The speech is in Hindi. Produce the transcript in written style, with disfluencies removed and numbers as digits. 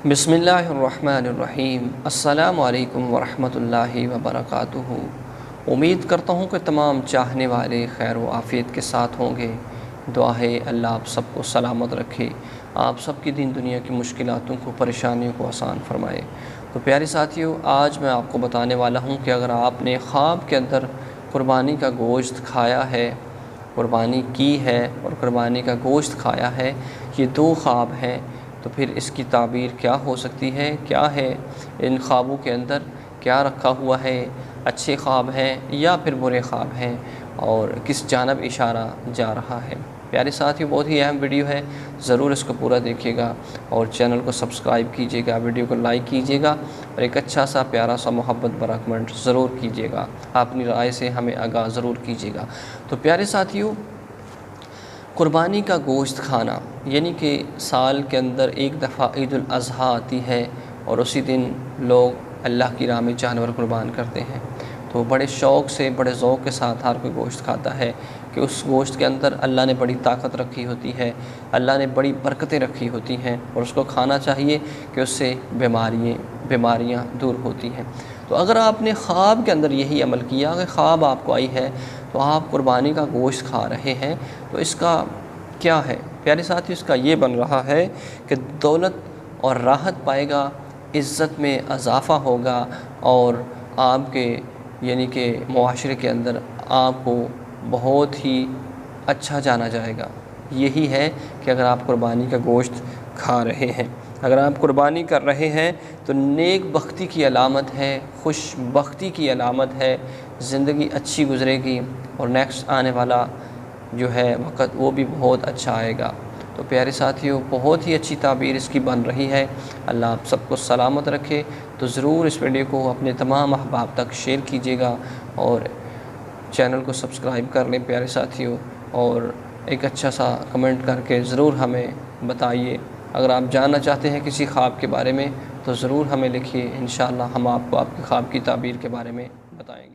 बिस्मिल्लाहिर्रहमानिर्रहीम। अस्सलामु अलैकुम वरहमतुल्लाहि वबरकातुहू। उम्मीद करता हूँ कि तमाम चाहने वाले खैर व आफ़ियत के साथ होंगे। दुआ है अल्लाह आप सबको सलामत रखे, आप सबकी दीन दुनिया की मुश्किलातों को, परेशानियों को आसान फरमाए। तो प्यारे साथियों, आज मैं आपको बताने वाला हूँ कि अगर आपने ख्वाब के अंदर कुर्बानी का गोश्त खाया है, कुर्बानी की है और कुर्बानी का गोश्त खाया है, ये दो ख्वाब हैं, तो फिर इसकी ताबीर क्या हो सकती है, क्या है इन ख्वाबों के अंदर, क्या रखा हुआ है, अच्छे ख्वाब हैं या फिर बुरे ख्वाब हैं और किस जानब इशारा जा रहा है। प्यारे साथियों, बहुत ही अहम वीडियो है, ज़रूर इसको पूरा देखिएगा और चैनल को सब्सक्राइब कीजिएगा, वीडियो को लाइक कीजिएगा और एक अच्छा सा प्यारा सा मोहब्बत भरा कमेंट ज़रूर कीजिएगा। अपनी राय से हमें आगाह ज़रूर कीजिएगा। तो प्यारे साथियों, कुर्बानी का गोश्त खाना यानी कि साल के अंदर एक दफ़ा ईद उल अज़हा आती है और उसी दिन लोग अल्लाह की राह में जानवर कुर्बान करते हैं। तो बड़े शौक़ से, बड़े ज़ौक़ के साथ हर कोई गोश्त खाता है कि उस गोश्त के अंदर अल्लाह ने बड़ी ताकत रखी होती है, अल्लाह ने बड़ी बरकतें रखी होती हैं और उसको खाना चाहिए कि उससे बीमारियाँ दूर होती हैं। तो अगर आपने ख्वाब के अंदर यही अमल किया, अगर ख्वाब आपको आई है तो आप कुर्बानी का गोश्त खा रहे हैं, तो इसका क्या है प्यारे साथी, इसका ये बन रहा है कि दौलत और राहत पाएगा, इज़्ज़त में इजाफ़ा होगा और आपके यानी कि मुआशरे के अंदर आपको बहुत ही अच्छा जाना जाएगा। यही है कि अगर आप कुर्बानी का गोश्त खा रहे हैं, अगर आप कुर्बानी कर रहे हैं तो नेक बख्ती की अलामत है, खुशबख्ती की अलामत है, ज़िंदगी अच्छी गुज़रेगी और नेक्स्ट आने वाला जो है वक़्त वो भी बहुत अच्छा आएगा। तो प्यारे साथियों, बहुत ही अच्छी ताबीर इसकी बन रही है। अल्लाह आप सबको सलामत रखे। तो ज़रूर इस वीडियो को अपने तमाम अहबाब तक शेयर कीजिएगा और चैनल को सब्सक्राइब कर लें प्यारे साथियों, और एक अच्छा सा कमेंट करके ज़रूर हमें बताइए। अगर आप जानना चाहते हैं किसी ख्वाब के बारे में तो ज़रूर हमें लिखिए, इंशाअल्लाह हम आपको आपके ख्वाब की ताबीर के बारे में बताएंगे।